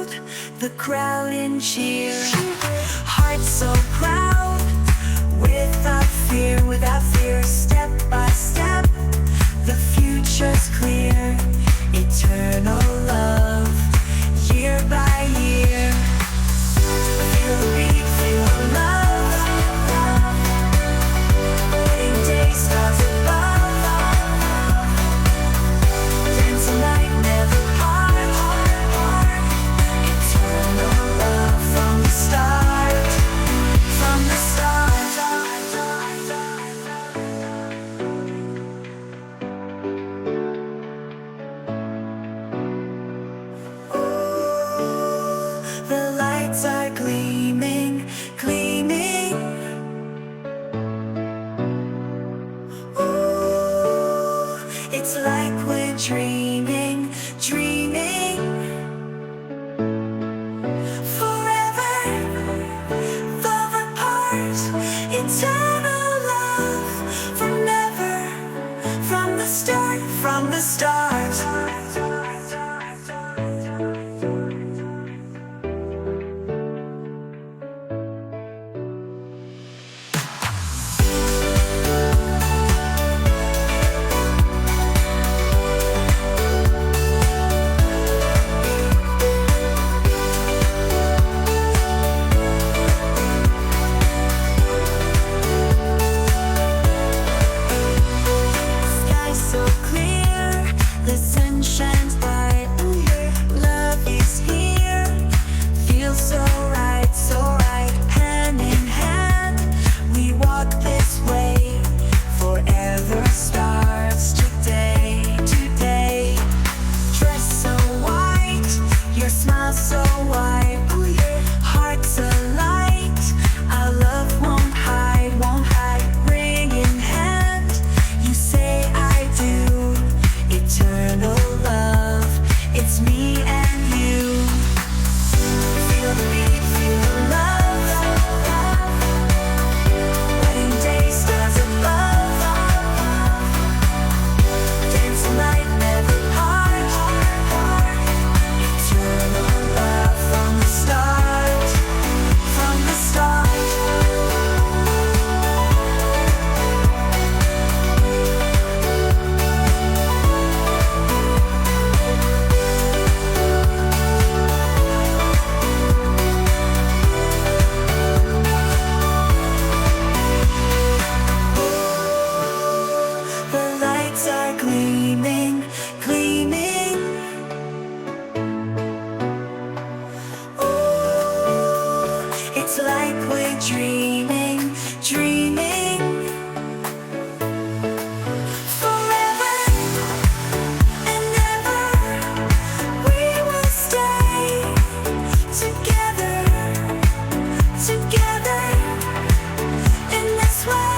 loud, the crowd in cheer. Hearts so proud, without fear, step by step, the future's clear. Eternal love, year by year. Feel the beat, feel the love. Wedding day, stars above. Dance tonight, never part. Eternal love from the start, from the start. The lights are gleaming, gleaming. Ooh, it's like we're dreaming, dreaming. Forever, love apart. Eternal love from never, from the start, from the start. The sun shines bright, love is here. Feels so right, hand in hand. We walk this way, forever starts today, today. Dress so white, your smile so white, hearts alight. Our love won't hide, ring in hand. You say I do. Eternal love, it's me and you. Feel the beat, feel the love. Wedding day, stars above. Dance tonight, never part. Eternal love from the start, from the start. Gleaming, gleaming. Ooh, it's like we're dreaming, dreaming. Forever and ever, we will stay together, together in this way.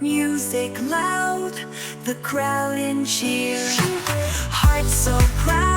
Music loud, the crowd in cheer. Hearts so proud.